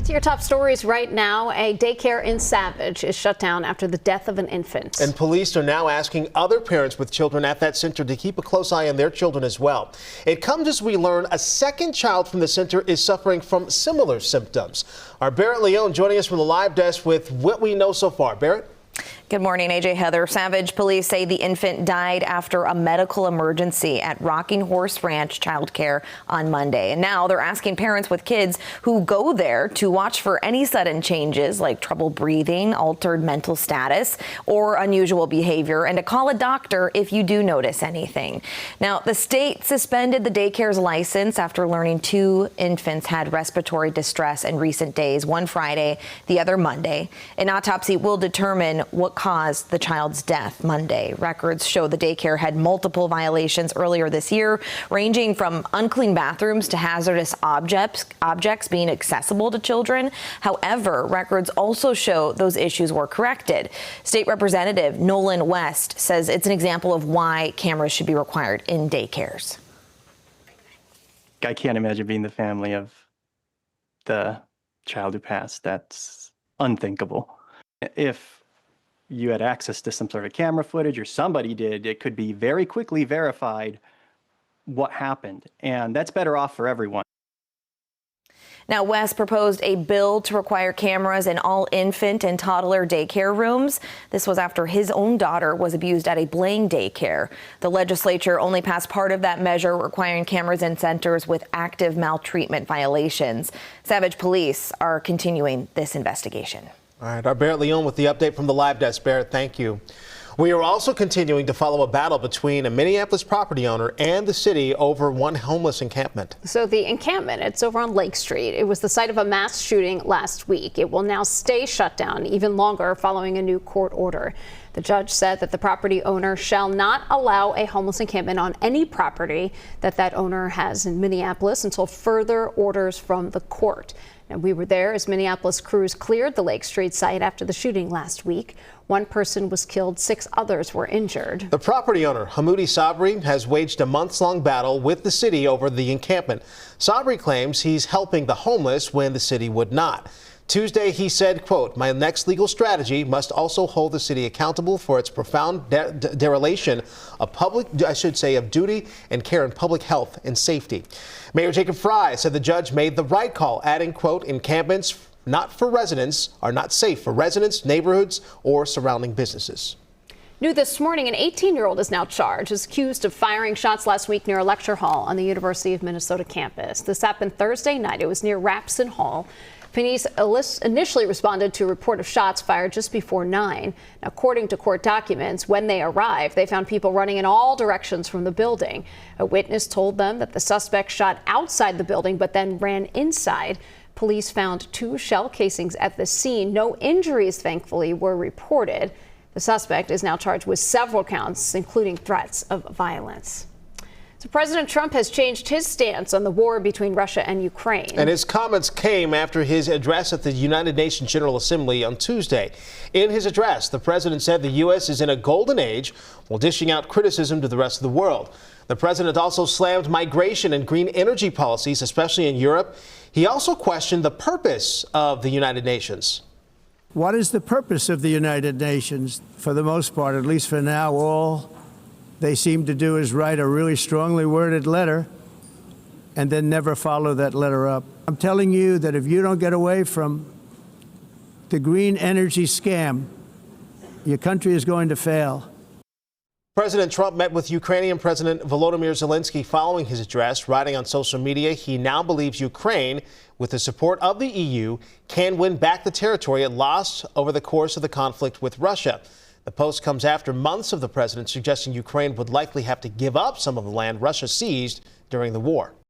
Get to your top stories right now. A daycare in Savage is shut down after the death of an infant. And police are now asking other parents with children at that center to keep a close eye on their children as well. It comes as we learn a second child from the center is suffering from similar symptoms. Our Barrett Leone joining us from the live desk with what we know so far. Barrett? Good morning, AJ, Heather. Savage police say the infant died after a medical emergency at Rocking Horse Ranch Child Care on Monday. And now they're asking parents with kids who go there to watch for any sudden changes like trouble breathing, altered mental status, or unusual behavior, and to call a doctor if you do notice anything. Now, the state suspended the daycare's license after learning 2 infants had respiratory distress in recent days, one Friday, the other Monday. An autopsy will determine what caused the child's death Monday. Records show the daycare had multiple violations earlier this year, ranging from unclean bathrooms to hazardous objects being accessible to children. However, records also show those issues were corrected. State Representative Nolan West says it's an example of why cameras should be required in daycares. I can't imagine being the family of the child who passed. That's unthinkable. If you had access to some sort of camera footage, or somebody did, it could be very quickly verified what happened. And that's better off for everyone. Now, West proposed a bill to require cameras in all infant and toddler daycare rooms. This was after his own daughter was abused at a Blaine daycare. The legislature only passed part of that measure, requiring cameras in centers with active maltreatment violations. Savage police are continuing this investigation. All right, our Barrett Leone with the update from the live desk. Barrett, thank you. We are also continuing to follow a battle between a Minneapolis property owner and the city over one homeless encampment. So the encampment, it's over on Lake Street. It was the site of a mass shooting last week. It will now stay shut down even longer following a new court order. The judge said that the property owner shall not allow a homeless encampment on any property that owner has in Minneapolis until further orders from the court. And we were there as Minneapolis crews cleared the Lake Street site after the shooting last week. 1 person was killed, 6 others were injured. The property owner, Hamoudi Sabri, has waged a months-long battle with the city over the encampment. Sabri claims he's helping the homeless when the city would not. Tuesday, he said, quote, "My next legal strategy must also hold the city accountable for its profound dereliction of duty and care in public health and safety." Mayor Jacob Fry said the judge made the right call, adding, quote, "Encampments not for residents are not safe for residents, neighborhoods, or surrounding businesses." New this morning, an 18-year-old is now charged, is accused of firing shots last week near a lecture hall on the University of Minnesota campus. This happened Thursday night. It was near Rapson Hall. Police initially responded to a report of shots fired just before 9. Now, according to court documents, when they arrived, they found people running in all directions from the building. A witness told them that the suspect shot outside the building but then ran inside. Police found 2 shell casings at the scene. No injuries, thankfully, were reported. The suspect is now charged with several counts, including threats of violence. So President Trump has changed his stance on the war between Russia and Ukraine. And his comments came after his address at the United Nations General Assembly on Tuesday. In his address, the president said the U.S. is in a golden age while dishing out criticism to the rest of the world. The president also slammed migration and green energy policies, especially in Europe. He also questioned the purpose of the United Nations. What is the purpose of the United Nations? For the most part, at least for now, all they seem to do is write a really strongly worded letter and then never follow that letter up. I'm telling you that if you don't get away from the green energy scam, your country is going to fail. President Trump met with Ukrainian President Volodymyr Zelensky following his address, writing on social media he now believes Ukraine, with the support of the EU, can win back the territory it lost over the course of the conflict with Russia. The post comes after months of the president suggesting Ukraine would likely have to give up some of the land Russia seized during the war.